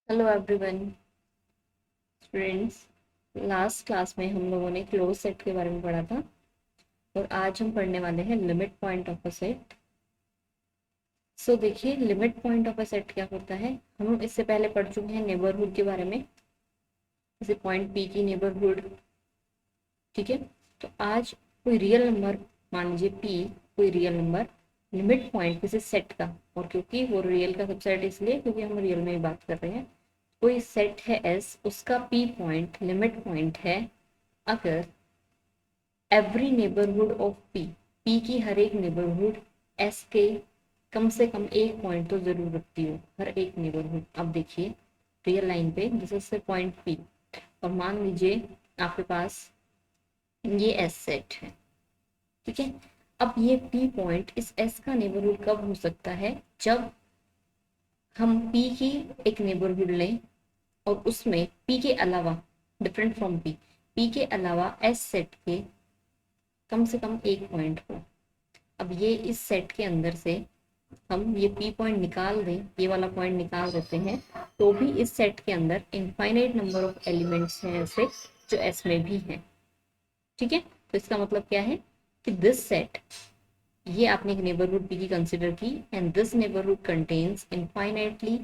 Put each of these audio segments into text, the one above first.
Hello everyone students. Last class में हम लोगों ने क्लोज सेट के बारे में पढ़ा था और आज हम पढ़ने वाले हैं limit point of a set. So देखिए, limit point of a set क्या होता है। हम इससे पहले पढ़ चुके हैं नेबरहुड के बारे में, जैसे पॉइंट पी की नेबरहुड। ठीक है, तो आज कोई रियल नंबर, मान लीजिए पी, कोई रियल नंबर लिमिट पॉइंट किसी सेट का, और क्योंकि वो रियल का सबसेट इसलिए क्योंकि हम रियल में ही बात कर रहे हैं, कोई सेट है एस, उसका पी पॉइंट लिमिट पॉइंट है अगर every neighbourhood of P, P की हर एक नेबरहुड एस के कम से कम एक पॉइंट तो जरूर रखती हो, हर एक नेबरहुड। अब देखिए रियल लाइन पे दिस इज पॉइंट पी, और मान लीजिए आपके पास ये एस सेट है। ठीक है, अब ये पी पॉइंट इस एस का नेबरहुड कब हो सकता है, जब हम पी की एक नेबरहुड लें और उसमें पी के अलावा, डिफरेंट फ्रॉम पी, पी के अलावा एस सेट के कम से कम एक पॉइंट हो। अब ये इस सेट के अंदर से हम ये पी पॉइंट निकाल दें, ये वाला पॉइंट निकाल देते हैं, तो भी इस सेट के अंदर इनफाइनाइट नंबर ऑफ एलिमेंट्स हैं ऐसे जो एस में भी हैं। ठीक है, तो इसका मतलब क्या है कि दिस सेट, ये आपने एक नेबरहुड पी की कंसिडर की, and this neighbourhood contains infinitely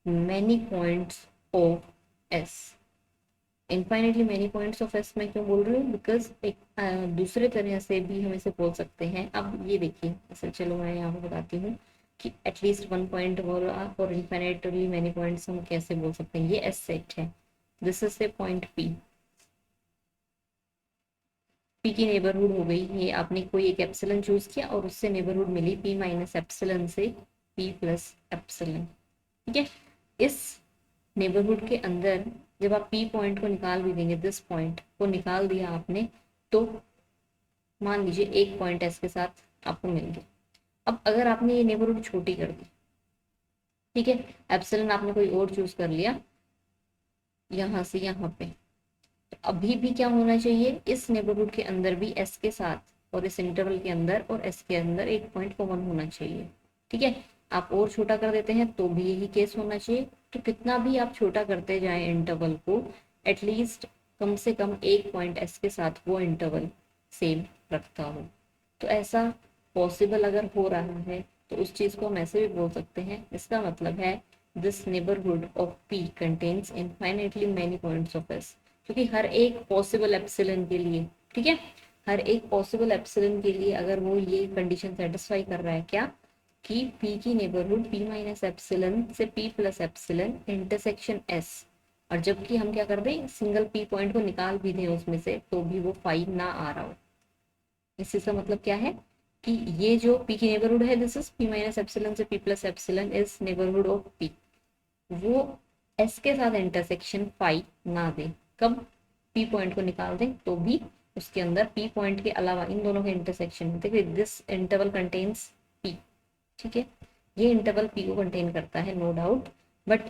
many points of S. Infinitely many points of S मैं क्यों बोल रही हूँ, बिकॉज एक दूसरे तरह से भी हम इसे बोल सकते हैं। अब ये देखिए, ऐसे चलो मैं यहाँ पे बताती हूँ कि एटलीस्ट वन पॉइंट बोला और इनफाइनाइटली मैनी पॉइंट्स हम कैसे बोल सकते हैं। ये एस सेट है, this is a point P, P की नेबरहुड हो गई ये, आपने कोई एक एप्सिलन चूज किया और उससे नेबरहुड मिली पी माइनस एप्सिलन से पी प्लस एप्सिलन। ठीक है, इस नेबरहुड के अंदर जब आप पी पॉइंट को निकाल भी देंगे, दिस पॉइंट को निकाल दिया आपने, तो मान लीजिए एक पॉइंट एस के साथ आपको मिल गया। अब अगर आपने ये नेबरहुड छोटी कर दी, ठीक है, एप्सिलन आपने कोई और चूज कर लिया यहाँ से यहाँ पे, तो अभी भी क्या होना चाहिए, इस नेबरहुड के अंदर भी एस के साथ और इस इंटरवल के अंदर और एस के अंदर एक पॉइंट कॉमन होना चाहिए। ठीक है, आप और छोटा कर देते हैं तो भी यही केस होना चाहिए। तो कितना भी आप छोटा करते जाएं इंटरवल को, एटलीस्ट कम से कम एक पॉइंट एस के साथ वो इंटरवल सेम रखता हो। तो ऐसा पॉसिबल अगर हो रहा है तो उस चीज को हम ऐसे भी बोल सकते हैं, इसका मतलब है this neighbourhood of P contains infinitely many points of S. क्योंकि हर एक पॉसिबल एप्सिलन के लिए, ठीक है, हर एक पॉसिबल एप्सिलन के लिए अगर वो ये कंडीशन सेटिस्फाई कर रहा है क्या, कि पी की नेबरहुड पी माइनस एप्सिलन से P plus epsilon intersection S, और जबकि हम क्या कर दें, सिंगल पी पॉइंट को निकाल भी दें उसमें से तो भी वो 5 ना आ रहा हो। इस चीज का मतलब क्या है कि ये जो पी की नेबरहुड है, this is P minus epsilon से P plus epsilon is neighbourhood of P, वो एस के साथ इंटरसेक्शन फाइव ना दे। कब, पी पॉइंट को निकाल दें तो भी उसके अंदर पी पॉइंट के अलावा इन दोनों के इंटरसेक्शन, देखिए दिस इंटरवल कंटेन्स पी। ठीक है, ये इंटरवल पी को कंटेन करता है नो डाउट, बट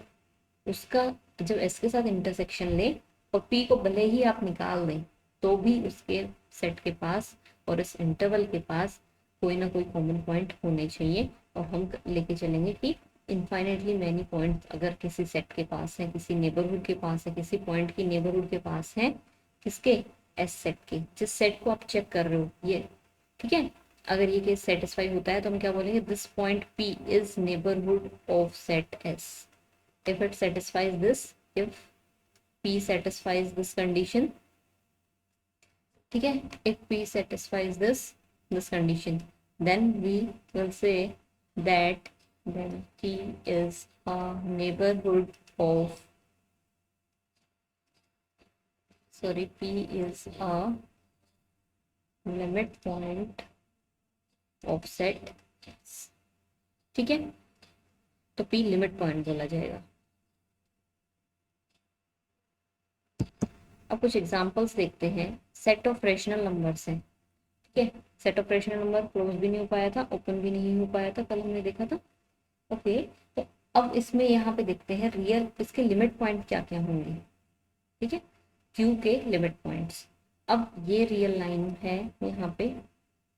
उसका जब एस के साथ इंटरसेक्शन ले और पी को भले ही आप निकाल दें तो भी उसके सेट के पास और इस इंटरवल के पास कोई ना कोई कॉमन पॉइंट होने चाहिए। और हम लेके चलेंगे कि इनफाइनाइटली मैनी पॉइंट अगर किसी सेट के पास है, किसी नेबरहुड के पास है, किसी पॉइंट की नेबरहुड के पास है, किसके, एस सेट के, जिस सेट को आप चेक कर रहे हो ये। ठीक है, अगर ये केस सेटिस्फाई होता है तो हम क्या बोलेंगे, this point P is neighbourhood of set S if it satisfies this, if p satisfies this condition। ठीक है, if p satisfies this condition, then we will say that then p is a neighborhood of, sorry, p is a limit point of set S। ठीक है, तो p limit point बोला जाएगा। अब कुछ examples देखते हैं। सेट ऑफ रेशनल नंबर्स हैं। ठीक है, set of rational number close भी नहीं हो पाया था, ओपन भी नहीं हो पाया था, कल हमने देखा था। ओके, तो अब इसमें यहाँ पे देखते हैं रियल, इसके लिमिट पॉइंट क्या क्या होंगे। ठीक है, क्यू के लिमिट पॉइंट्स। अब ये रियल लाइन है यहाँ पे,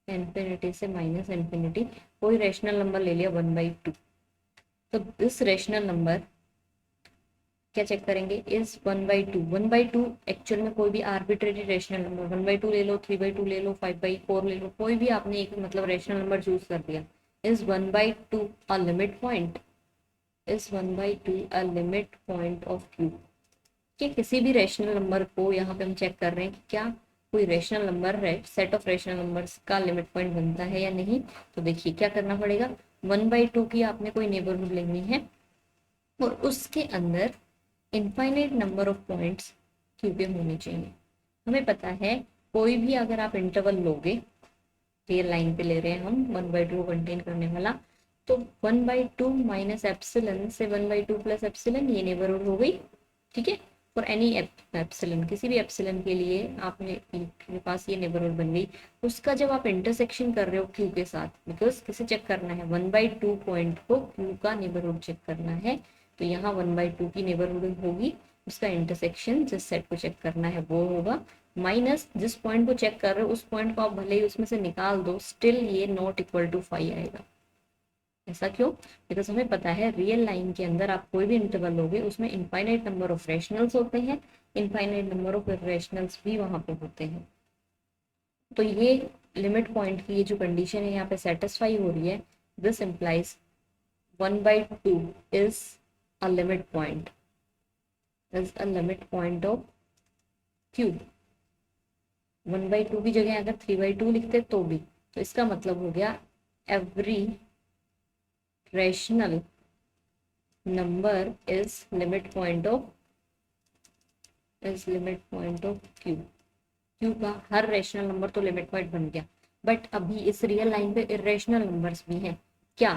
इन्फिनिटी से माइनस इन्फिनिटी, कोई रेशनल नंबर ले लिया 1/2, तो दिस रेशनल नंबर क्या चेक करेंगे, इज 1/2, 1/2 एक्चुअल में कोई भी आर्बिट्रेरी रेशनल नंबर, 1/2 ले लो, 3/2 ले लो, 5/4 ले लो, कोई भी आपने एक मतलब रेशनल नंबर चूज कर दिया। Is 1/2 a limit point, is 1/2 a limit point of Q. कि किसी भी रेशनल नंबर को यहाँ पे हम चेक कर रहे हैं कि क्या कोई rational number set of rational numbers का लिमिट पॉइंट बनता है या नहीं। तो देखिए क्या करना पड़ेगा, 1/2 की आपने कोई नेबरहुड लेनी है और उसके अंदर infinite number of points Q के होने चाहिए। हमें पता है कोई भी अगर आप इंटरवल लोगे, रियल लाइन पे ले रहे हैं हम 1/2 कंटेन करने वाला, तो 1/2 माइनस एप्सिलन से 1/2 प्लस एप्सिलन, ये नेबरहुड हो गई। ठीक है, फॉर एनी एप्सिलन, किसी भी एप्सिलन के लिए आपने के पास ये नेबरहुड बन गई। उसका जब आप इंटरसेक्शन कर रहे हो क्यू के साथ, बिकॉज किसे चेक करना है, 1/2 पॉइंट को क्यू का नेबरहुड चेक करना है, तो यहाँ 1/2 की नेबरहुड होगी, उसका इंटरसेक्शन जिस सेट को चेक करना है वो होगा, माइनस जिस पॉइंट को चेक कर रहे हो उस पॉइंट को आप भले ही उसमें से निकाल दो, स्टिल ये नॉट इक्वल टू 5 आएगा। ऐसा क्यों, बिकॉज हमें पता है रियल लाइन के अंदर आप कोई भी इंटरवल लोगे उसमें इनफाइनाइट नंबर ऑफ रेशनल्स होते हैं, इनफाइनाइट नंबर ऑफ इरेशनल्स भी वहां पे होते हैं। तो ये लिमिट पॉइंट की ये जो कंडीशन है यहाँ पे सेटिस्फाई हो रही है, this implies 1/2 is a limit point, is a limit point of Q. 1/2 की जगह अगर 3/2 लिखते तो भी, तो इसका मतलब हो गया every rational number is limit point of, is limit point of Q. Q का हर रेशनल नंबर तो लिमिट पॉइंट बन गया, बट अभी इस रियल लाइन पे इरेशनल नंबर्स भी हैं। क्या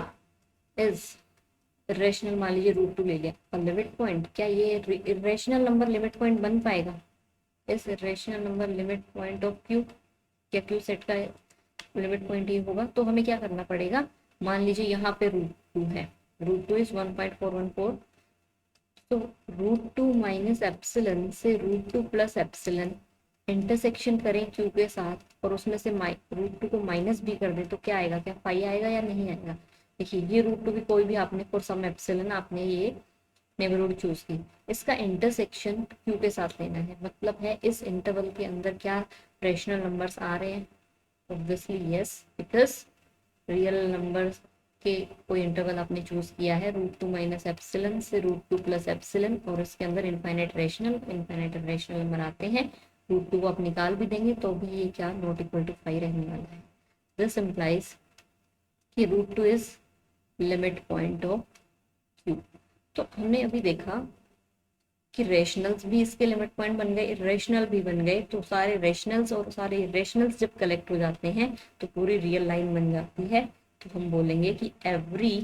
इज इरेशनल, मान लीजिए √2 ले लिया और लिमिट पॉइंट, क्या ये इरेशनल नंबर लिमिट पॉइंट बन पाएगा? इस irrational number limit point of Q, क्या क्यू सेट का लिमिट पॉइंट ये होगा? तो हमें क्या करना पड़ेगा, मान लीजिए यहाँ पे √2 है, √2 इज 1.414, तो √2 माइनस एप्सिलन से √2 प्लस एप्सिलन इंटरसेक्शन करें क्यू के साथ और उसमें से √2 को माइनस भी कर दे तो क्या आएगा, क्या 5 आएगा या नहीं आएगा? देखिए ये √2 भी कोई भी आपने फॉर सम एप्सिलन आपने ये नेबरहुड चूज की, इसका इंटरसेक्शन क्यू के साथ लेना है, मतलब है इस इंटरवल के अंदर क्या रेशनल नंबर्स आ रहे हैं? Obviously yes, because real number के कोई इंटरवल आपने चूज किया है √2 माइनस एप्सिलन से √2 प्लस एप्सिलन, और इसके अंदर इनफाइनाइट रेशनल नंबर आते हैं, √2 को आप निकाल भी देंगे तो भी ये क्या नॉट इक्वल टू 5 रहने वाला है। दिस इम्प्लाइज कि √2 is limit point of Q. तो हमने अभी देखा कि रेशनल्स भी इसके लिमिट पॉइंट बन गए, इरेशनल भी बन गए, तो सारे रेशनल्स और सारे इरेशनल्स जब कलेक्ट हो जाते हैं तो पूरी रियल लाइन बन जाती है। तो हम बोलेंगे कि every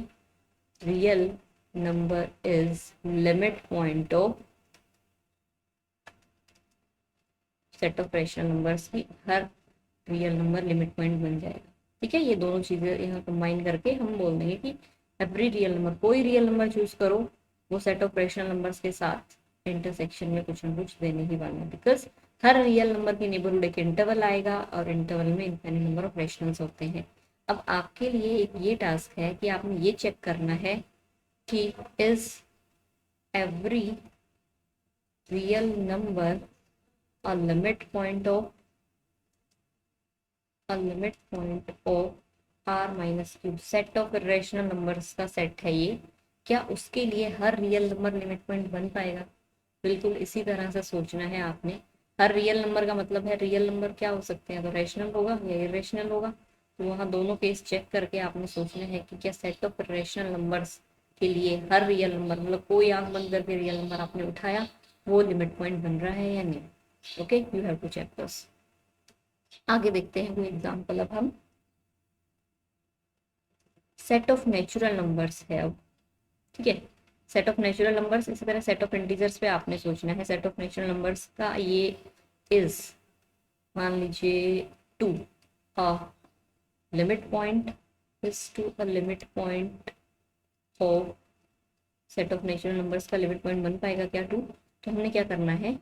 real number is limit point of set of rational numbers की, हर रियल नंबर लिमिट पॉइंट बन जाएगा। ठीक है, ये दोनों चीजें यहाँ कंबाइन करके हम बोल देंगे कि एवरी रियल नंबर, कोई रियल नंबर चूज करो वो सेट ऑफ रेशनल नंबर्स के साथ इंटरसेक्शन में कुछ ना कुछ देने ही वाला है, बिकॉज हर रियल नंबर की नेबरहुड एक इंटरवल आएगा और इंटरवल में इनफाइनाइट नंबर ऑफ रेशनल्स होते हैं। अब आपके लिए एक ये टास्क है कि आपने ये चेक करना है कि is every real number a limit point of, a limit point of r minus Q, set of irrational numbers का सेट है ये, क्या उसके लिए हर रियल नंबर लिमिट पॉइंट बन पाएगा? बिल्कुल इसी तरह से सोचना है आपने। हर रियल नंबर का मतलब है रियल नंबर क्या हो सकते हैं, तो रेशनल होगा या इरेशनल होगा, तो वहाँ दोनों केस चेक करके आपने सोचना है कि क्या सेट ऑफ इरेशनल नंबर्स के लिए हर रियल नंबर, मतलब कोई आंख बंद करके रियल नंबर आपने उठाया वो लिमिट पॉइंट बन रहा है या नहीं। Okay, you have to check this. आगे देखते हैं कोई एग्जांपल। अब हम सेट ऑफ नेचुरल नंबर्स है अब, ठीक है, सेट ऑफ नेचुरल नंबर्स, इसी तरह सेट ऑफ इंटीजर्स पे आपने सोचना है। सेट ऑफ नेचुरल नंबर्स का ये इज, मान लीजिए 2 अ limit point, is 2 a limit point of, set of natural numbers का लिमिट पॉइंट बन पाएगा क्या 2? तो हमने क्या करना है,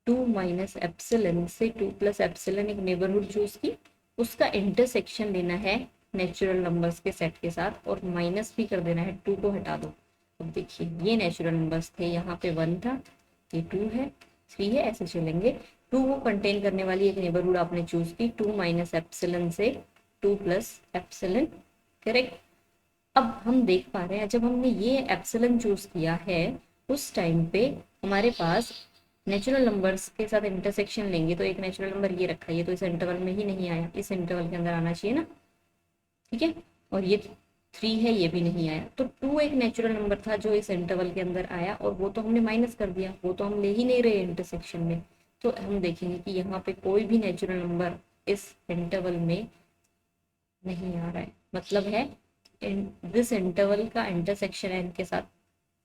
2 माइनस एप्सिलन से 2 प्लस एप्सिलन एक नेबरहुड चूज की, उसका इंटरसेक्शन लेना है नेचुरल नंबर्स के सेट के साथ और माइनस भी कर देना है, 2 को हटा दो, अब देखिए ये नेचुरल नंबर्स थे, यहाँ पे 1 था, ये 2 है, 3 है, ऐसे चलेंगे। 2 को कंटेन करने वाली एक नेबरहुड आपने चूज की, 2 माइनस एप्सिलन से 2 प्लस एप्सिलन, करेक्ट। अब हम देख पा रहे हैं जब हमने ये एप्सिलन चूज किया है उस टाइम पे हमारे पास नेचुरल नंबर्स के साथ इंटरसेक्शन लेंगे तो एक नेचुरल नंबर ये रखा है, ये तो इस इंटरवल में ही नहीं आया, इस इंटरवल के अंदर आना चाहिए ना, ठीक है। और ये 3 है, ये भी नहीं आया, तो 2 एक नेचुरल नंबर था जो इस इंटरवल के अंदर आया और वो तो हमने माइनस कर दिया, वो तो हम ले ही नहीं रहे इंटरसेक्शन में। तो हम देखेंगे कि यहाँ पे कोई भी नेचुरल नंबर इस इंटरवल में नहीं आ रहा है, मतलब है दिस इंटरवल का इंटरसेक्शन एन के साथ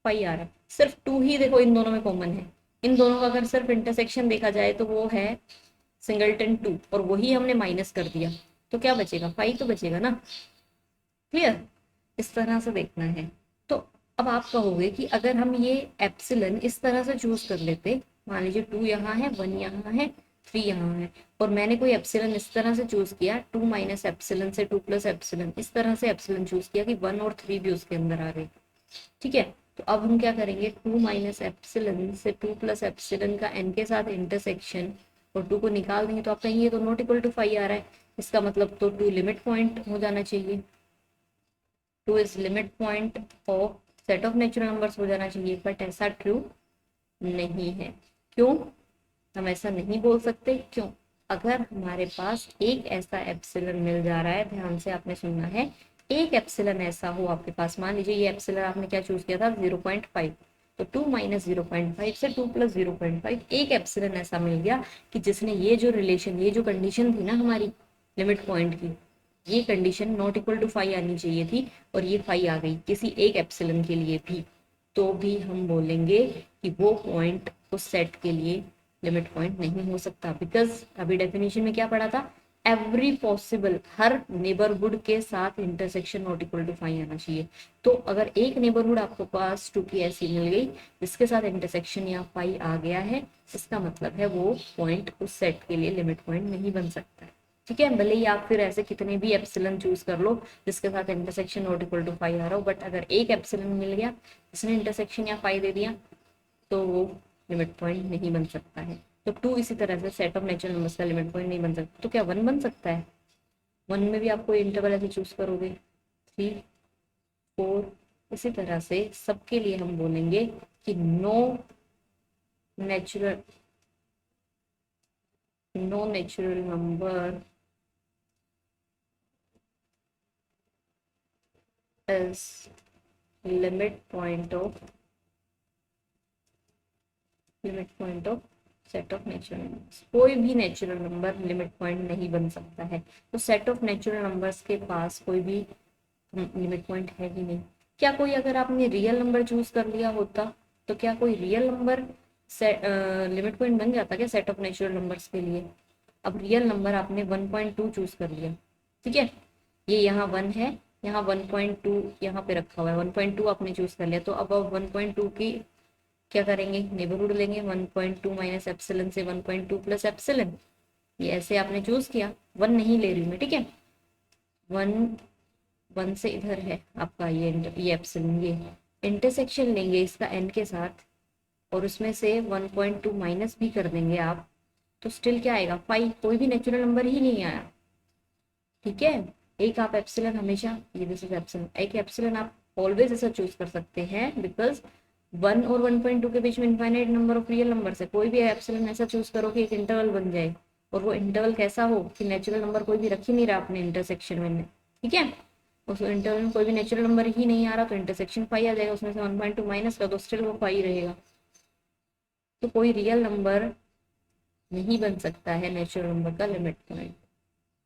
पाई आ रहा है। सिर्फ 2 ही देखो इन दोनों में कॉमन है, इन दोनों का अगर सिर्फ इंटरसेक्शन देखा जाए तो वो है सिंगलटन 2 और वही हमने माइनस कर दिया, तो क्या बचेगा, 5 तो बचेगा ना, क्लियर। इस तरह से देखना है। तो अब आप कहोगे कि अगर हम ये एप्सिलन इस तरह से चूज कर लेते, मान लीजिए 2 यहाँ है, 1 यहाँ है, 3 यहाँ है, और मैंने कोई एप्सिलन इस तरह से चूज किया 2 माइनस एप्सिलन से 2 प्लस एप्सिलन, इस तरह से एप्सिलन चूज किया कि 1 और 3 भी उसके अंदर आ गए, ठीक है। तो अब हम क्या करेंगे, 2 माइनस एप्सिलन से 2 प्लस एप्सिलन का एन के साथ इंटरसेक्शन और 2 को निकाल देंगे तो आप कहेंगे तो नॉट इक्वल टू 5 आ रहा है, इसका मतलब तो 2 लिमिट पॉइंट हो जाना चाहिए, 2 is limit point of set of natural numbers हो जाना चाहिए, बट ऐसा ट्रू नहीं है। क्यों हम ऐसा नहीं बोल सकते, क्यों, अगर हमारे पास एक ऐसा एप्सिलन मिल जा रहा है, ध्यान से आपने सुनना है, एक एप्सिलन ऐसा हो आपके पास, मान लीजिए ये एप्सिलन आपने क्या चूज किया था 0.5, तो 2 माइनस 0.5 से 2 प्लस 0.5, एक एप्सिलन ऐसा मिल गया कि जिसने ये जो रिलेशन, ये जो कंडीशन थी ना हमारी लिमिट पॉइंट की, ये कंडीशन नॉट इक्वल टू 5 आनी चाहिए थी और ये 5 आ गई किसी एक एप्सिलन के लिए भी, तो भी हम बोलेंगे कि वो पॉइंट उस सेट के लिए लिमिट पॉइंट नहीं हो सकता, बिकॉज अभी डेफिनेशन में क्या पढ़ा था, एवरी पॉसिबल, हर नेबरहुड के साथ इंटरसेक्शन नॉट इक्वल टू 5 आना चाहिए। तो अगर एक नेबरहुड आपको पास 2 की ऐसी मिल गई जिसके साथ इंटरसेक्शन या 5 आ गया है, इसका मतलब है वो पॉइंट उस सेट के लिए लिमिट पॉइंट नहीं बन सकता, ठीक है। भले ही आप फिर ऐसे कितने भी एप्सिलन चूज कर लो जिसके साथ इंटरसेक्शन नॉट इक्वल टू 5 आ रहा हो, बट अगर एक एप्सिलन मिल गया जिसने इंटरसेक्शन या 5 दे दिया तो वो लिमिट पॉइंट नहीं बन सकता है। तो 2 इसी तरह से सेट ऑफ नेचुरल नंबर्स का लिमिट पॉइंट नहीं बन सकता, तो क्या 1 बन सकता है, 1 में भी आपको इंटरवल ऐसे चूज करोगे 3 4, इसी तरह से सबके लिए हम बोलेंगे कि natural no natural number is limit point of set of natural numbers, कोई भी नेचुरल नंबर लिमिट पॉइंट नहीं बन सकता है। तो सेट ऑफ नेचुरल नंबर्स के पास कोई भी लिमिट पॉइंट है ही नहीं। क्या कोई, अगर आपने रियल नंबर चूज कर लिया होता तो क्या कोई रियल नंबर लिमिट पॉइंट बन जाता क्या सेट ऑफ नेचुरल नंबर्स के लिए। अब रियल नंबर आपने 1.2 चूज कर लिया, ठीक है, ये यहाँ 1 है, यहाँ 1.2 यहाँ पे रखा हुआ है, 1.2 आपने चूज कर लिया, तो अब 1.2 की क्या करेंगे, नेबरहुड लेंगे, 1.2 माइनस एप्सिलन से 1.2 प्लस एप्सिलन, ये ऐसे आपने चूज किया, 1 नहीं ले रही मैं, ठीक है, 1 से इधर है आपका ये एप्सिलन, ये इंटरसेक्शन लेंगे इसका एन के साथ और उसमें से 1.2 माइनस भी कर देंगे आप, तो स्टिल क्या आएगा 5, कोई भी नेचुरल नंबर ही नहीं आया, ठीक है। एक आप एप्सिलन हमेशा, ये दिस इज एप्सिलन, एक एप्सिलन आप ऑलवेज ऐसा चूज कर सकते हैं बिकॉज 1 और 1.2 के बीच में infinite number of real number है, कोई भी एप्सिलन ऐसा चूज करो कि एक इंटरवल बन जाए और वो इंटरवल कैसा हो कि नेचुरल नंबर कोई भी रख ही नहीं रहा अपने इंटरसेक्शन में, ठीक है, उस इंटरवल में कोई भी नेचुरल नंबर ही नहीं आ रहा तो इंटरसेक्शन 5 आ जाएगा, उसमें से 1.2 माइनस का तो स्टिल वो 5 रहेगा। तो कोई रियल नंबर नहीं बन सकता है नेचुरल नंबर का लिमिट पॉइंट,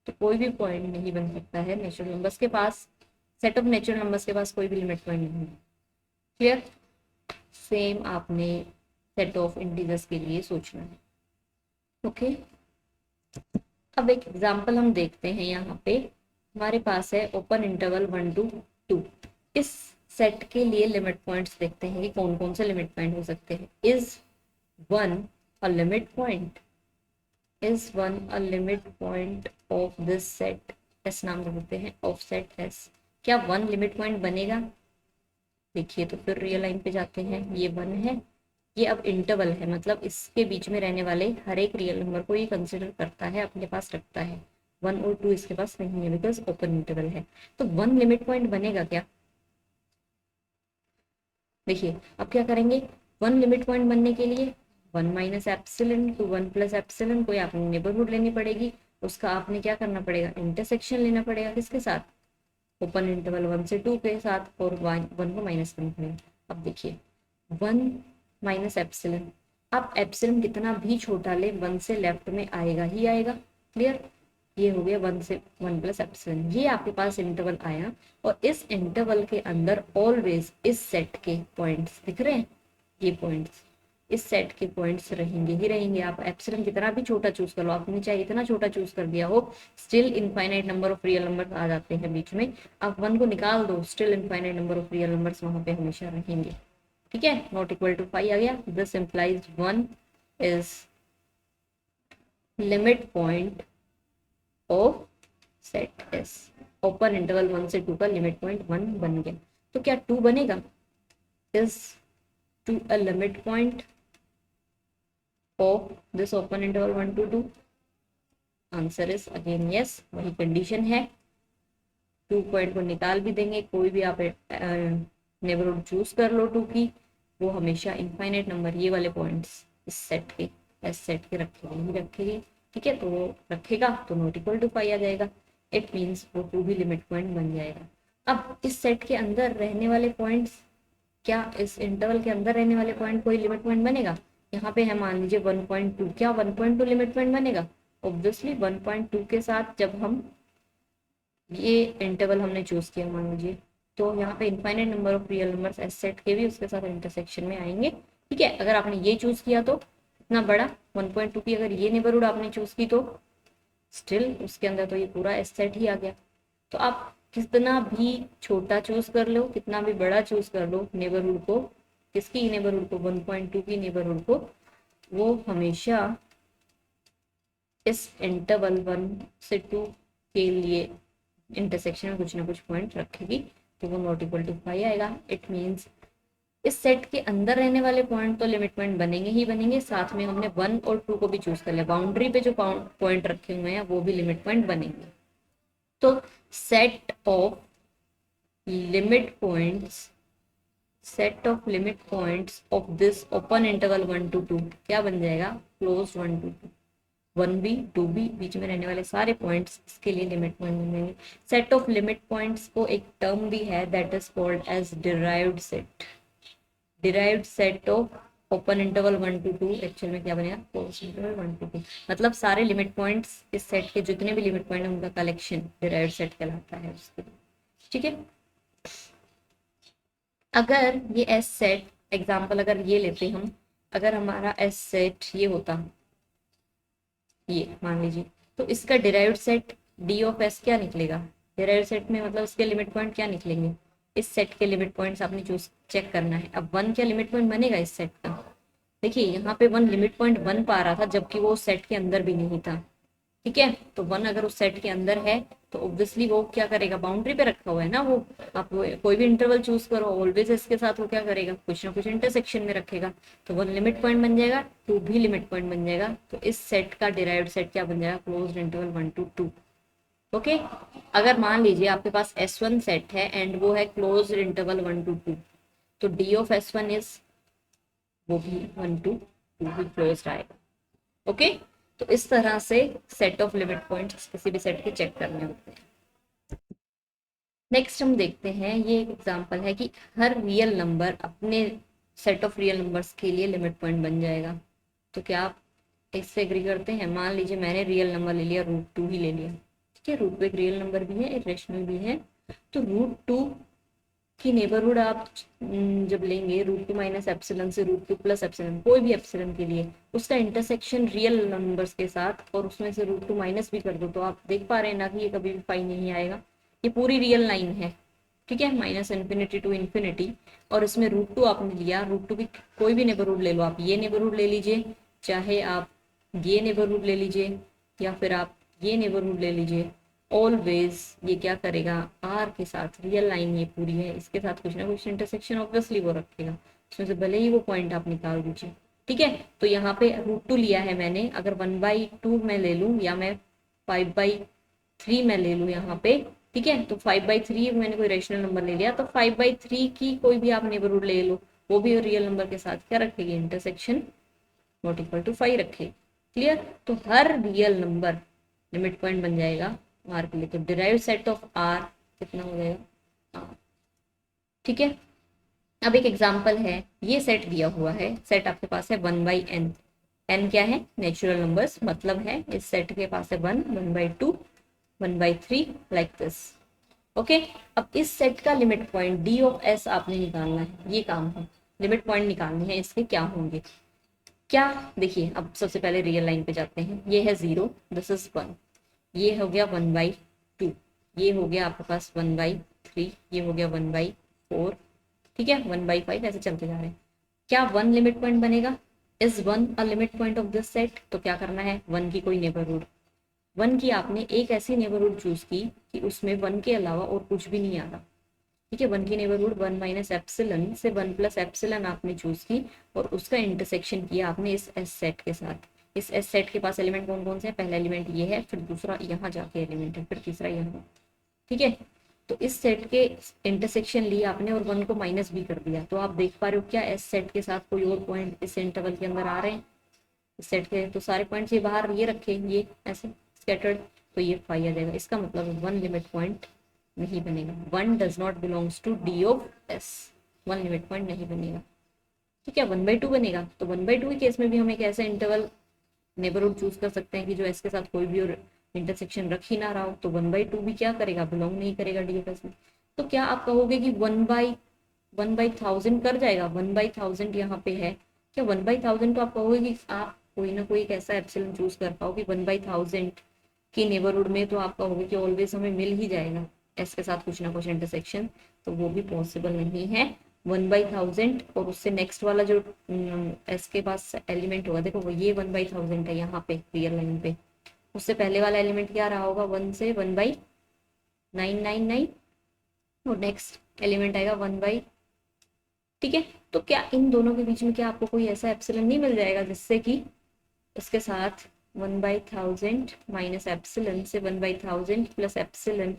तो कोई भी पॉइंट नहीं बन सकता है नेचुरल नंबर्स के पास, सेट ऑफ नेचुरल नंबर्स के पास कोई भी लिमिट पॉइंट नहीं है, क्लियर। सेम आपने सेट ऑफ इंटीजर्स के लिए सोचना है, ओके। अब एक एग्जांपल हम देखते हैं, यहाँ पे हमारे पास है ओपन इंटरवल 1 to 2, इस सेट के लिए लिमिट पॉइंट्स देखते हैं कि कौन कौन से लिमिट पॉइंट हो सकते हैं। Is 1 a limit point, is 1 a limit point of this set, S नाम दे देते हैं ऑफ सेट एस, क्या 1 लिमिट पॉइंट बनेगा, देखिए तो फिर रियल लाइन पे जाते हैं, ये 1 है, ये अब इंटरवल है, मतलब इसके बीच में रहने वाले हर एक रियल नंबर को ये कंसिडर करता है, अपने पास रखता है। 1 और 2 इसके पास नहीं है बिकॉज ओपन इंटरवल है। तो 1 लिमिट पॉइंट बनेगा क्या? देखिए अब क्या करेंगे, 1 लिमिट पॉइंट बनने के लिए 1 minus epsilon to 1 plus epsilon, कोई आपने नेबरहुड लेनी पड़ेगी, उसका आपने क्या करना पड़ेगा, इंटरसेक्शन लेना पड़ेगा, किसके साथ, ओपन इंटरवल 1 से 2 के साथ, और 1 को माइनस करना पड़ेगा। अब देखिए 1 माइनस एप्सिलन, आप एप्सिलन कितना भी छोटा ले 1 से लेफ्ट में आएगा ही आएगा। क्लियर? ये हो गया 1 से 1 प्लस एप्सिलन, ये आपके पास इंटरवल आया, और इस इंटरवल के अंदर ऑलवेज इस सेट के पॉइंट्स दिख रहे हैं, ये पॉइंट्स इस सेट के पॉइंट्स रहेंगे ही रहेंगे। आप एप्सिलन कितना भी छोटा चूज कर लो, आपने चाहे इतना छोटा चूज कर दिया हो, still infinite number of real number आ जाते हैं बीच में। आप 1 को निकाल दो, still infinite number of real numbers वहां पे हमेशा रहेंगे। ठीक है, नॉट इक्वल टू 5 आ गया, this implies 1 is limit point of set S. Open interval 1 से 2 का लिमिट पॉइंट 1 बन गया। तो क्या 2 बनेगा? Is 2 a limit point of this open interval 1 to 2? Answer is again yes, वही कंडीशन है। 2 पॉइंट को निकाल भी देंगे, कोई भी आप नेबरहुड चूज कर लो 2 की, वो हमेशा इनफाइनाइट नंबर ये वाले पॉइंट्स इस सेट के, एस सेट के रखेगी ही रखेगी। ठीक है, तो वो रखेगा तो नॉट इक्वल टू 5 आ जाएगा, इट मीन्स वो 2 भी लिमिट पॉइंट बन जाएगा। अब इस सेट के अंदर रहने वाले पॉइंट्स, क्या इस इंटरवल के अंदर रहने वाले पॉइंट कोई लिमिट पॉइंट बनेगा? यहाँ पे है मान लीजिए 1.2, क्या 1.2 लिमिट पॉइंट बनेगा? ऑब्वियसली 1.2 के साथ जब हम ये इंटरवल हमने चूज किया मान लीजिए, तो यहाँ पे infinite number of real numbers S set के भी उसके साथ इंटरसेक्शन में आएंगे। ठीक है, अगर आपने ये चूज किया तो इतना बड़ा 1.2 की अगर ये नेबरहुड आपने चूज की तो स्टिल उसके अंदर तो ये पूरा एस सेट ही आ गया। तो आप कितना भी छोटा चूज कर लो, कितना भी बड़ा चूज कर लो नेबरहुड को, किसकी नेबरहुड को, 1.2 की नेबरहुड को, वो हमेशा इस इंटरवल 1 से 2 के लिए इंटरसेक्शन में कुछ ना कुछ पॉइंट रखेगी, तो वो नॉट इक्वल टू 5 आएगा। इट मीन्स इस सेट के अंदर रहने वाले पॉइंट तो लिमिट पॉइंट बनेंगे ही बनेंगे, साथ में हमने 1 और 2 को भी चूज कर लिया, बाउंड्री पे जो पॉइंट रखे हुए हैं वो भी लिमिट पॉइंट बनेंगे। तो set of limit points, set of limit points of this open interval 1 to 2 क्या बन जाएगा, क्लोज 1 to 2, 1b 2b बीच में रहने वाले सारे पॉइंट्स इसके लिए लिमिट पॉइंट बन जाएंगे। सेट ऑफ लिमिट पॉइंट्स को एक टर्म भी है that is called as derived set. Derived set of open interval 1 to 2 actual में क्या बनेगा, क्लोज इंटरवल 1 to 2, मतलब सारे लिमिट पॉइंट्स इस सेट के जितने भी लिमिट पॉइंट है उनका कलेक्शन डिराइव्ड सेट कहलाता है उसके। ठीक है, अगर ये एस सेट एग्जाम्पल अगर ये लेते हम, अगर हमारा एस सेट ये होता, ये मान लीजिए, तो इसका derived set D of S क्या निकलेगा, डिराइव्ड सेट में मतलब इसके लिमिट पॉइंट क्या निकलेंगे, इस सेट के लिमिट पॉइंट्स आपने चूज चेक करना है। अब 1 क्या लिमिट पॉइंट बनेगा इस सेट का? देखिए यहाँ पे 1 लिमिट पॉइंट बन पा रहा था जबकि वो सेट के अंदर भी नहीं था। ठीक है, तो 1 अगर उस सेट के अंदर है तो ऑब्वियसली वो क्या करेगा, बाउंड्री पे रखा हुआ है ना वो, आप कोई भी इंटरवल चूज करो ऑलवेज इसके साथ वो क्या करेगा, कुछ ना कुछ इंटरसेक्शन में रखेगा, तो 1 लिमिट पॉइंट बन जाएगा, 2 भी लिमिट पॉइंट बन जाएगा, तो इस सेट का डिराइव्ड सेट क्या बन जाएगा, क्लोज्ड इंटरवल 1 to 2। ओके, अगर मान लीजिए आपके पास S1 सेट है एंड वो है क्लोज्ड इंटरवल 1 to 2, तो डी ऑफ S1 इज वो भी 1 to 2 भी क्लोज्ड आएगा। ओके, तो इस तरह से सेट ऑफ लिमिट पॉइंट्स किसी भी सेट के चेक करने होते हैं। नेक्स्ट हम देखते हैं, ये एक एग्जांपल है कि हर रियल नंबर अपने सेट ऑफ रियल नंबर्स के लिए लिमिट पॉइंट बन जाएगा। तो क्या आप इससे एग्री करते हैं? मान लीजिए मैंने रियल नंबर ले लिया, √2 ही ले लिया। ठीक है, √2 एक रियल नंबर भी है, इरेशनल भी है, तो √2 की नेबरहुड आप जब लेंगे √2 माइनस एप्सिलन से √2 प्लस एप्सिलन, कोई भी एप्सिलन के लिए उसका इंटरसेक्शन रियल नंबर्स के साथ और उसमें से √2 माइनस भी कर दो, तो आप देख पा रहे हैं ना कि ये कभी भी 5 नहीं आएगा, ये पूरी रियल लाइन है। ठीक है, -∞ to ∞, और इसमें √2 आपने लिया, √2 की कोई भी नेबरहुड ले लो, आप ये नेबरहुड ले लीजिए, चाहे आप ये नेबरहुड ले लीजिए, या फिर आप ये नेबरहुड ले लीजिए, ऑलवेज ये क्या करेगा, आर के साथ रियल लाइन ये पूरी है, इसके साथ कुछ ना कुछ इंटरसेक्शन ऑब्वियसली वो रखेगा, उसमें से भले ही वो पॉइंट आप निकाल दीजिए। ठीक है, तो यहाँ पे √2 लिया है मैंने, अगर 1/2 मैं ले लूँ या मैं 5/3 मैं ले लूँ यहाँ पे, ठीक है, तो 5/3 मैंने कोई रेशनल नंबर ले लिया, तो 5/3 की कोई भी आप नेबरहुड ले लो, वो भी रियल नंबर के साथ क्या रखेगी, इंटरसेक्शन नॉट इक्वल टू 5 रखेगी। क्लियर, तो हर रियल नंबर लिमिट पॉइंट बन जाएगा आर के लिए, तो डिराइव सेट ऑफ आर कितना हो जाएगा आर। ठीक है, अब एक एग्जांपल है, ये सेट दिया हुआ है, सेट आपके पास है 1/n, n क्या है, नेचुरल नंबर्स, मतलब है इस सेट के पास है 1, 1/2, 1/3 लाइक दिस। ओके, अब इस सेट का limit point D of S आपने निकालना है, ये काम है, लिमिट पॉइंट निकालने हैं, इसके क्या होंगे, क्या देखिए, अब सबसे पहले रियल लाइन पे जाते हैं, ये है 0, दिस इज 1, ये हो गया 1/2, ये हो गया आपके पास 1/3, ये हो गया 1/4, ठीक है, 1/5, ऐसे चलते जा रहे हैं। क्या 1 लिमिट पॉइंट बनेगा, is 1 a limit point of this set, तो क्या करना है, 1 की कोई नेबरहुड, 1 की आपने एक ऐसी नेबरहुड चूज की कि उसमें 1 के अलावा और कुछ भी नहीं आ रहा। ठीक है, 1 की नेबरहुड 1 माइनस एप्सिलन से 1 प्लस एप्सिलन आपने चूज की, और उसका इंटरसेक्शन किया आपने इस एस सेट के साथ। इस एस सेट के पास एलिमेंट कौन कौन से हैं, पहला एलिमेंट ये है, फिर दूसरा यहाँ जाके एलिमेंट है, फिर तीसरा यहाँ। ठीक है, तो इस सेट के इंटरसेक्शन लिया आपने और 1 को माइनस भी कर दिया, तो आप देख पा रहे हो क्या एस सेट के साथ कोई और पॉइंट इस इंटरवल के अंदर आ रहे हैं, इस सेट के तो सारे पॉइंट्स ये बाहर ये रखे, ये ऐसे स्कैटर्ड, तो ये 5 आ जाएगा, इसका मतलब 1 लिमिट पॉइंट नहीं बनेगा, 1 does not belongs to D of S, 1 limit point नहीं बनेगा। ठीक है, 1/2 बनेगा, तो 1/2 के केस में भी हम एक ऐसा इंटरवल नेबरहुड चूज कर सकते हैं कि जो एस के साथ कोई भी और इंटरसेक्शन रख ही ना रहा हो, तो 1/2 भी क्या करेगा, बिलोंग नहीं करेगा डी ऑफ एस में। तो क्या आप कहोगे कि 1/1000 कर जाएगा, 1/1000 यहाँ पे है, क्या 1/1000 तो आप कहोगे कि आप कोई ना कोई एक ऐसा एप्सिलॉन चूज कर पाओ कि 1/1000 की नेबरहुड में, तो आप कहोगे कि ऑलवेज हमें मिल ही जाएगा एस के साथ कुछ ना कुछ इंटरसेक्शन, तो वो भी पॉसिबल नहीं है। 1/1000 और उससे नेक्स्ट वाला जो एस के पास एलिमेंट होगा, देखो वो ये 1/1000 है यहाँ पे रियल लाइन पे, उससे पहले वाला एलिमेंट क्या रहा होगा, 1 से 1/999, और नेक्स्ट एलिमेंट आएगा 1/, ठीक है, तो क्या इन दोनों के बीच में क्या आपको कोई ऐसा एप्सिलॉन नहीं मिल जाएगा जिससे कि इसके साथ 1/1000 माइनस एप्सिलॉन से 1/1000 प्लस एप्सिलॉन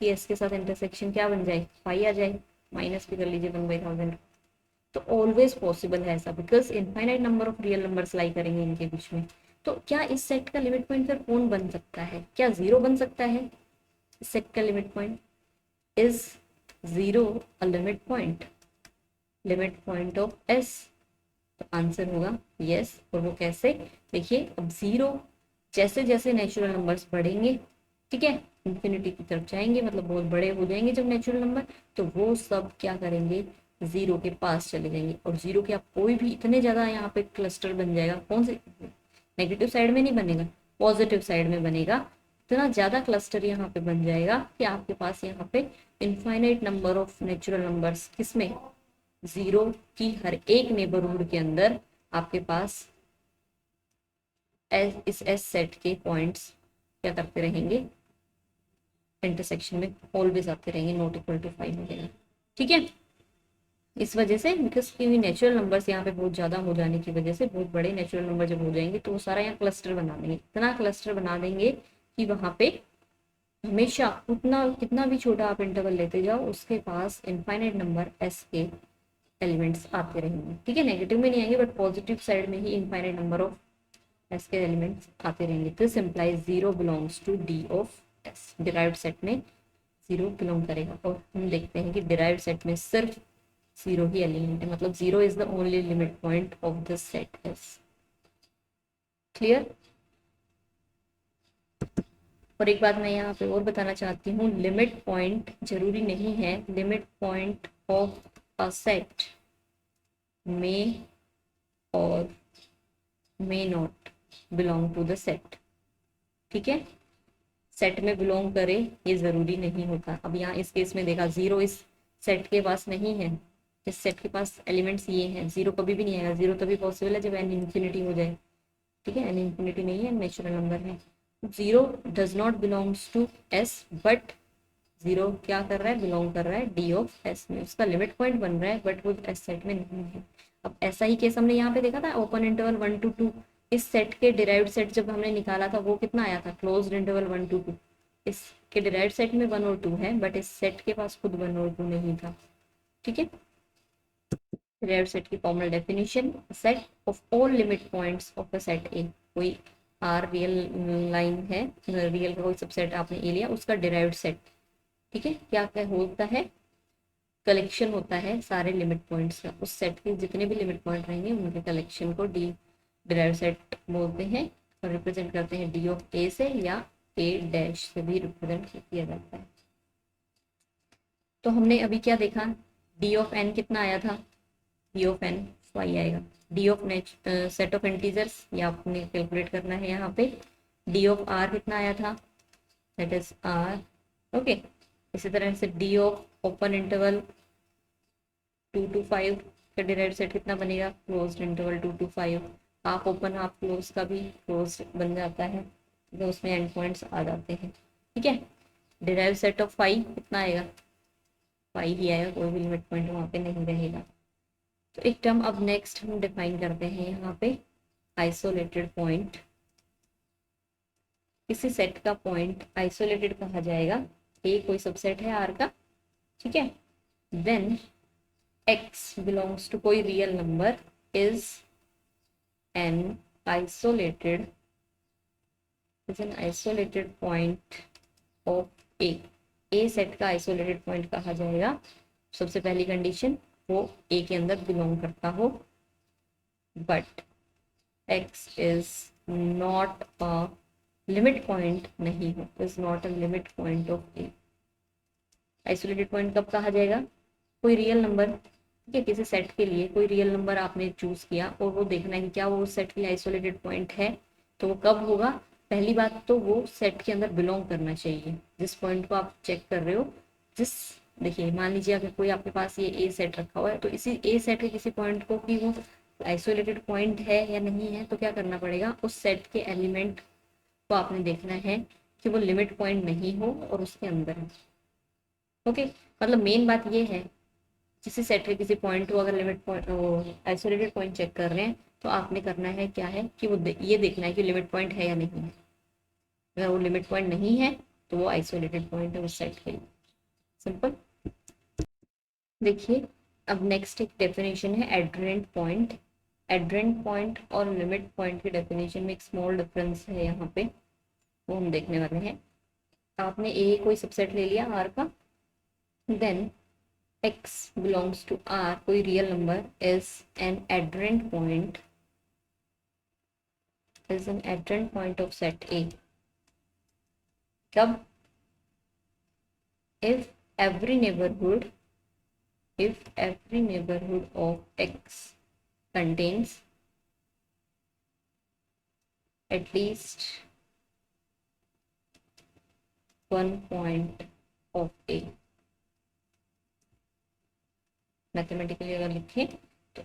की एस के साथ इंटरसेक्शन क्या बन जाए, पाई आ जाए, माइनस भी कर लीजिए 1/1000, तो ऑलवेज पॉसिबल है ऐसा, because infinite number of real numbers lie करेंगे इनके बीच में। तो क्या इस सेट का लिमिट पॉइंट फिर कौन बन सकता है, क्या 0 बन सकता है, इस सेट का limit point, is 0 a limit point of S, तो आंसर होगा यस, और वो कैसे, देखिए अब 0 जैसे जैसे नेचुरल नंबर्स बढ़ेंगे, ठीक है, इंफिनिटी की तरफ जाएंगे, मतलब बहुत बड़े हो जाएंगे जब नेचुरल नंबर, तो वो सब क्या करेंगे, 0 के पास चले जाएंगे, और 0 के आप कोई भी इतने ज्यादा यहाँ पे क्लस्टर बन जाएगा, कौन से, नेगेटिव साइड में नहीं बनेगा, पॉजिटिव साइड में बनेगा, इतना ज्यादा क्लस्टर यहाँ पे बन जाएगा कि आपके पास यहाँ पे infinite number of natural numbers, किसमें, 0 की हर एक नेबरहुड के अंदर आपके पास इस एस सेट के पॉइंट्स क्या करते रहेंगे, इंटरसेक्शन में ऑलवेज आते रहेंगे, नॉट इक्वल टू 5 मिलेगा। ठीक है, इस वजह से बिकॉज की नेचुरल नंबर्स यहाँ पे बहुत ज्यादा हो जाने की वजह से, बहुत बड़े नेचुरल नंबर जब हो जाएंगे तो वो सारा यहाँ क्लस्टर बना देंगे, इतना क्लस्टर बना देंगे कि वहां पे हमेशा उतना कितना भी छोटा आप इंटरवल लेते जाओ उसके पास इनफाइनाइट नंबर एस के एलिमेंट्स आते रहेंगे। ठीक है, नेगेटिव में नहीं आएंगे बट पॉजिटिव साइड में ही इनफाइनाइट नंबर ऑफ एस के एलिमेंट्स आते रहेंगे, this implies 0 belongs to D of S, derived set में 0 बिलोंग करेगा, और हम देखते हैं कि डिराइव्ड सेट में सिर्फ 0 ही एलिमेंट है, मतलब 0 is the only limit point of this set S. Clear, और एक बात मैं यहाँ पे और बताना चाहती हूँ, लिमिट पॉइंट जरूरी नहीं है, limit point of a set में और may not belong to the set. ठीक है, सेट में बिलोंग करे ये जरूरी नहीं होता। अब यहाँ इस केस में देखा 0 इस सेट के पास नहीं है, इस सेट के पास एलिमेंट्स ये हैं, 0 कभी भी नहीं आएगा, 0 तभी पॉसिबल है जब n इंफिनिटी हो जाए। ठीक है, n इंफिनिटी नहीं है, नेचुरल नंबर है, zero does not belongs to S, but zero क्या कर रहा है, बिलोंग कर रहा है डी ऑफ एस में, उसका लिमिट पॉइंट बन रहा है बट वो एस सेट में नहीं है। अब ऐसा ही केस हमने यहाँ पे देखा था ओपन इंटरवल 1 to 2, इस सेट के डिराइव्ड सेट जब हमने निकाला था वो कितना आया था, क्लोज्ड इंटरवल 1 to 2। इसके डिराइव्ड सेट में 1 और 2 है बट इस सेट के पास खुद 1 और 2 नहीं था। ठीक है, डिराइव्ड सेट की formal definition, set of all limit points of the set ए, कोई आर रियल लाइन है, रियल का कोई सबसेट आपने ए लिया, उसका डिराइव्ड सेट। ठीक है, क्या क्या होता है, कलेक्शन होता है सारे लिमिट पॉइंट्स का, उस सेट के जितने भी लिमिट पॉइंट रहेंगे उनके कलेक्शन को डी डिराइव्ड सेट बोलते हैं, और रिप्रेजेंट करते हैं डी ऑफ ए से या ए डैश से भी रिप्रेजेंट किया जाता है। तो हमने अभी क्या देखा, डी ऑफ एन कितना आया था, डी ऑफ एन 5 आएगा। D of set of integers ये आपने कैलकुलेट करना है यहाँ पे। डी ऑफ आर कितना आया था, दैट इज आर। ओके, इसी तरह से D of open interval 2 to 5 का डिराइव्ड सेट कितना बनेगा, closed interval 2 to 5। Half open half close का भी क्लोज बन जाता है, तो उसमें एंड पॉइंट्स आ जाते हैं। ठीक है, डिराइव्ड सेट ऑफ 5 कितना आएगा, 5 ही आएगा, कोई भी लिमिट पॉइंट वहाँ पे नहीं रहेगा। तो एक टर्म अब नेक्स्ट हम डिफाइन करते हैं यहाँ पे, आइसोलेटेड पॉइंट। किसी सेट का पॉइंट आइसोलेटेड कहा जाएगा, ए कोई सबसेट है आर का, ठीक है, देन x बिलोंग्स टू कोई real number is an isolated point of A. A set का आइसोलेटेड पॉइंट कहा जाएगा, सबसे पहली कंडीशन वो ए के अंदर बिलोंग करता हो, but x is not a limit point नहीं हो, is not a limit point of A. Isolated point कब कहा जाएगा, कोई रियल नंबर, ठीक है, किसी सेट के लिए कोई रियल नंबर आपने चूज किया और वो देखना है कि क्या वो उस सेट के लिए आइसोलेटेड पॉइंट है, तो वो कब होगा, पहली बात तो वो सेट के अंदर बिलोंग करना चाहिए, जिस पॉइंट को आप चेक कर रहे हो। जिस देखिए मान लीजिए अगर कोई आपके पास ये ए सेट रखा हुआ है, तो इसी ए सेट के किसी पॉइंट को कि वो आइसोलेटेड पॉइंट है या नहीं है, तो क्या करना पड़ेगा, उस सेट के एलिमेंट को आपने देखना है कि वो लिमिट पॉइंट नहीं हो और उसके अंदर है। ओके, मतलब मेन बात ये है, किसी सेट के किसी पॉइंट को अगर limit point isolated point check कर रहे हैं, तो आपने करना है क्या है कि वो ये देखना है कि लिमिट पॉइंट है या नहीं है। अगर वो लिमिट पॉइंट नहीं है तो वो आइसोलेटेड पॉइंट है उस सेट के लिए, सिंपल। देखिए अब नेक्स्ट एक डेफिनेशन है एड्रेंट पॉइंट। एड्रेंट पॉइंट और लिमिट पॉइंट की डेफिनेशन में एक स्मॉल डिफरेंस है यहाँ पे, वो हम देखने वाले हैं। आपने ए कोई सबसेट ले लिया आर का, then x belongs to R, कोई real number is an adjoint point of set A। कब, if every neighborhood of x contains at least one point of A। Mathematically अगर लिखें तो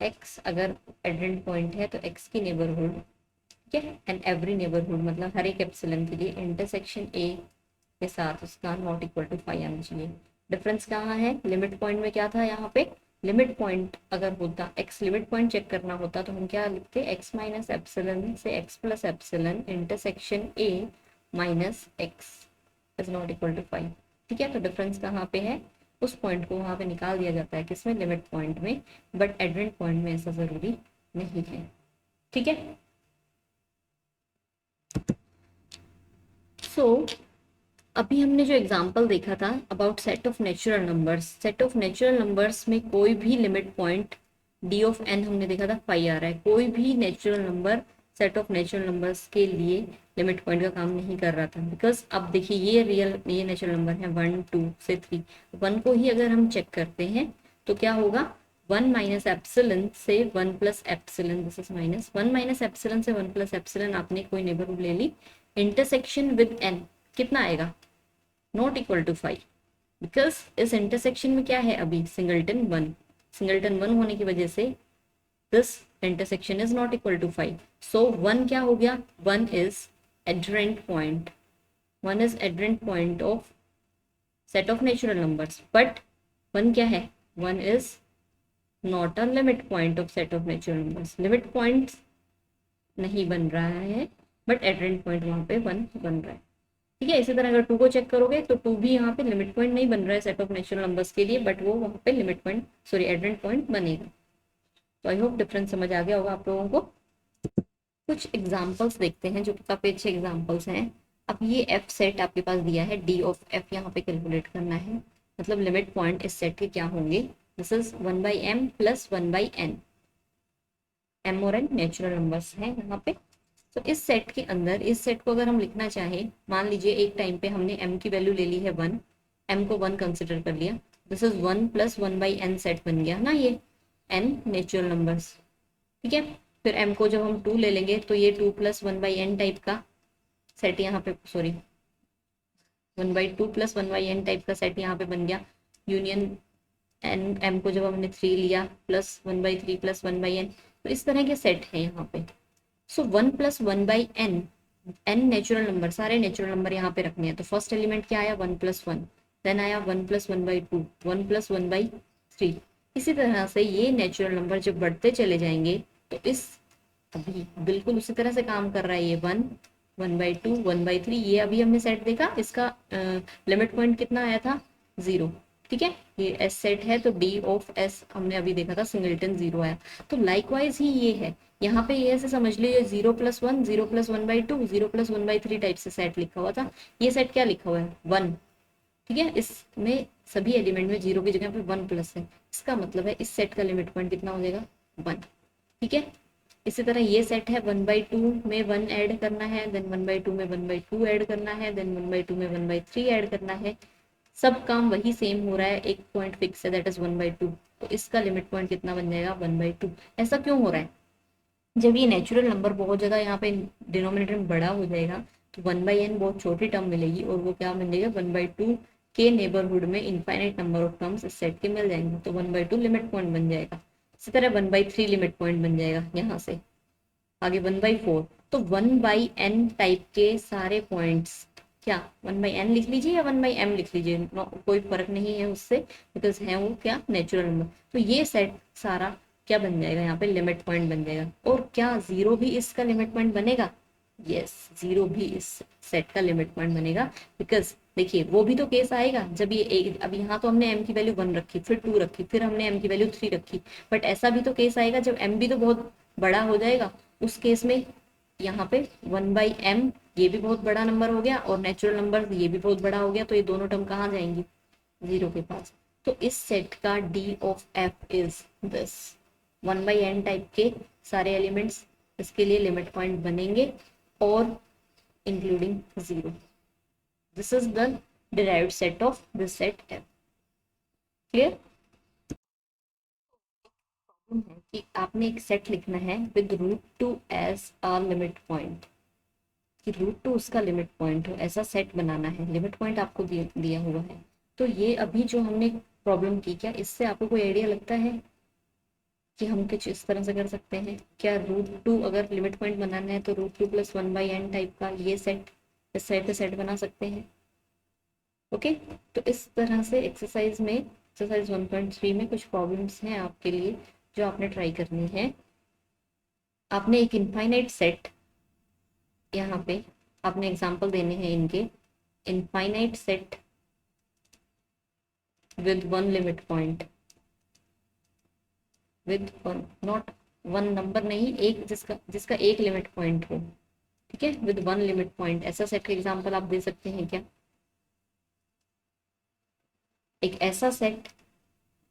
x अगर एड्रेंट पॉइंट है तो x की नेबरहुड, ठीक है, एंड एवरी नेबरहुड मतलब हर एक एप्सिलन के लिए इंटरसेक्शन a के साथ उसका नॉट इक्वल टू 5 आना चाहिए। डिफरेंस कहाँ है, लिमिट पॉइंट में क्या था, यहाँ पे लिमिट पॉइंट अगर होता, x लिमिट पॉइंट चेक करना होता तो हम क्या लिखते, x माइनस एप्सिलन से x plus epsilon intersection a minus x is not equal to 5। ठीक है, तो डिफरेंस कहाँ पे है, उस पॉइंट को वहां पे निकाल दिया जाता है, किसमें, लिमिट पॉइंट में, बट एड्रेंट पॉइंट में ऐसा जरूरी नहीं है। ठीक है, सो अभी हमने जो एग्जांपल देखा था about set of natural numbers, set of natural numbers में कोई भी limit point D of N हमने देखा था 5 आ रहा है, कोई भी natural number set of natural numbers के लिए लिमिट पॉइंट का काम नहीं कर रहा था, बिकॉज अब देखिए ये नेचुरल नंबर है 1 2 से 3, 1 को ही अगर हम चेक करते हैं तो क्या होगा, 1 माइनस एप्सिलन से 1 plus epsilon, this is minus 1 minus epsilon से 1 प्लस एप्सिलन, आपने कोई नेबरहुड ले ली, इंटरसेक्शन विद एन कितना आएगा, नॉट इक्वल टू 5, बिकॉज इस इंटरसेक्शन में क्या है अभी, सिंगलटन 1 होने की वजह से this intersection is not equal to 5, so 1 क्या हो गया, 1 इज adjoint point. One is adjoint point of set of natural numbers, but one क्या है, one is not a limit point of set of natural numbers. limit points नहीं बन रहा है, बट adjoint point वहाँ पे वन बन रहा है। ठीक है, इसी तरह अगर टू को चेक करोगे तो टू भी यहाँ पे लिमिट पॉइंट नहीं बन रहा है सेट ऑफ नेचुरल नंबर्स के लिए, बट वो वहाँ पे लिमिट पॉइंट सॉरी एडजेंट पॉइंट बनेगा। तो आई होप डिफरेंस समझ आ गया होगा आप लोगों को। कुछ एग्जांपल्स देखते हैं जो कि काफी अच्छे एग्जांपल्स हैं। अब ये एफ सेट आपके पास दिया है, डी ऑफ एफ यहाँ पे कैलकुलेट करना है, मतलब लिमिट पॉइंट इस सेट के क्या होंगे। This is 1/m plus 1/n, M और एन नेचुरल नंबर्स हैं यहाँ पे। तो इस सेट के अंदर इस सेट को अगर हम लिखना चाहें, मान लीजिए एक टाइम पे हमने m की वैल्यू ले ली है 1, m को 1 कंसिडर कर लिया, this is 1 plus 1/n set बन गया ना ये n नेचुरल नंबर्स। ठीक है, फिर m को जब हम 2 ले लेंगे तो ये 2 प्लस 1/n टाइप का सेट यहाँ पे, सॉरी 1/2 प्लस 1/n टाइप का सेट यहाँ पे बन गया। यूनियन n m को जब हमने 3 लिया प्लस 1/3 प्लस 1/n, तो इस तरह के सेट है यहाँ पे। सो 1 plus 1/n, n natural number, सारे नेचुरल नंबर यहाँ पे रखने हैं। तो फर्स्ट एलिमेंट क्या आया 1 प्लस 1, देन आया 1 प्लस 1/2, 1 प्लस 1/3। इसी तरह से ये नेचुरल नंबर जब बढ़ते चले जाएंगे तो इस अभी बिल्कुल उसी तरह से काम कर रहा है ये 1, 1/2, 1/3। ये अभी हमने सेट देखा, इसका लिमिट पॉइंट कितना आया था 0। ठीक है, ये एस सेट है तो डी ऑफ एस हमने अभी देखा था सिंगलटन 0 आया। तो लाइकवाइज ही ये है, यहाँ पे ये ऐसे समझ लीजिए 0 प्लस 1, 0 प्लस 1/2, 0 प्लस 1/3 टाइप से सेट लिखा हुआ था। ये सेट क्या लिखा हुआ है 1। ठीक है, इसमें सभी एलिमेंट में 0 की जगह पे 1 प्लस है, इसका मतलब है इस सेट का लिमिट पॉइंट कितना हो जाएगा 1। ठीक है, इसी तरह ये सेट है 1/2 में 1 ऐड करना है, देन 1/2 में 1/2 ऐड करना है, देन 1/2 में 1/3 ऐड करना है। सब काम वही सेम हो रहा है, एक पॉइंट फिक्स है दैट इज 1/2। तो इसका लिमिट पॉइंट कितना बन जाएगा 1/2। ऐसा क्यों हो रहा है, जब ये नेचुरल नंबर बहुत ज्यादा यहाँ पे डिनोमिनेटर में बड़ा हो जाएगा तो 1/n बहुत छोटी टर्म मिलेगी और वो क्या बन जाएगा 1/2 के नेबरहुड में इनफाइनाइट नंबर ऑफ टर्म्स इस सेट के मिल जाएंगे, तो 1/2 लिमिट पॉइंट बन जाएगा। इसी तरह 1/3 लिमिट पॉइंट बन जाएगा यहाँ से आगे 1/4। तो 1/n टाइप के सारे पॉइंट्स क्या 1/n लिख लीजिए या 1/m लिख लीजिए, कोई फर्क नहीं है उससे, बिकॉज है वो क्या नेचुरल नंबर। तो ये सेट सारा क्या बन जाएगा यहाँ पे लिमिट पॉइंट बन जाएगा। और क्या 0 भी इसका लिमिट पॉइंट बनेगा, यस 0 भी इस सेट का लिमिट पॉइंट बनेगा। बिकॉज देखिए वो भी तो केस आएगा जब ये एक, अब यहाँ तो हमने m की वैल्यू 1 रखी, फिर 2 रखी, फिर हमने m की वैल्यू 3 रखी, बट ऐसा भी तो केस आएगा जब m भी तो बहुत बड़ा हो जाएगा। उस केस में यहाँ पे 1/m ये भी बहुत बड़ा नंबर हो गया और नेचुरल नंबर ये भी बहुत बड़ा हो गया, तो ये दोनों टर्म कहाँ जाएंगी 0 के पास। तो इस सेट का D of F is this 1/n type के सारे एलिमेंट्स, इसके लिए लिमिट पॉइंट बनेंगे और including 0। This is the derived set of this set F. Clear है कि आपने एक सेट लिखना है with √2 as a limit point, कि √2 उसका लिमिट पॉइंट हो, ऐसा सेट बनाना है। लिमिट पॉइंट आपको दिया हुआ है। तो ये अभी जो हमने प्रॉब्लम की, क्या इससे आपको कोई आइडिया लगता है कि हम कुछ इस तरह से कर सकते हैं क्या, √2 अगर लिमिट पॉइंट बनाना है तो √2 प्लस 1/n टाइप का ये सेट इस साइड पे सेट बना सकते हैं। ओके, तो इस तरह से एक्सरसाइज में, एक्सरसाइज 1.3 में कुछ प्रॉब्लम्स हैं आपके लिए जो आपने ट्राई करनी है। आपने एक इनफाइनाइट सेट, यहाँ पे आपने एग्जांपल देने हैं इनके, infinite set with 1 limit point, with 1 not 1 number नहीं, एक जिसका एक लिमिट पॉइंट हो। ठीक है, विद 1 लिमिट पॉइंट, ऐसा सेट का एग्जांपल आप दे सकते हैं क्या, एक ऐसा सेट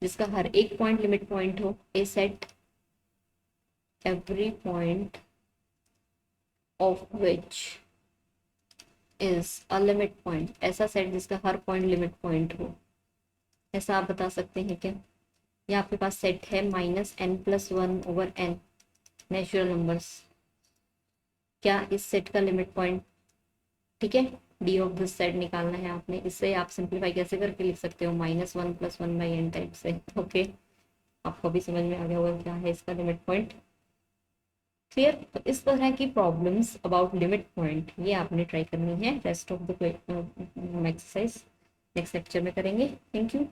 जिसका हर एक पॉइंट लिमिट पॉइंट हो, a set every point of which is a limit point, ऐसा सेट जिसका हर पॉइंट लिमिट पॉइंट हो, ऐसा आप बता सकते हैं क्या। या आपके पास सेट है -n+1/n नेचुरल नंबर्स, क्या इस सेट का लिमिट पॉइंट, ठीक है, डी ऑफ दिस सेट निकालना है आपने। इससे आप सिंप्लीफाई कैसे करके लिख सकते हो -1+1/n टाइप से। ओके, आपको भी समझ में आ गया होगा क्या है इसका लिमिट पॉइंट। क्लियर। तो इस तरह की प्रॉब्लम्स अबाउट लिमिट पॉइंट ये आपने ट्राई करनी है। Rest of the exercise next lecture में करेंगे। Thank you.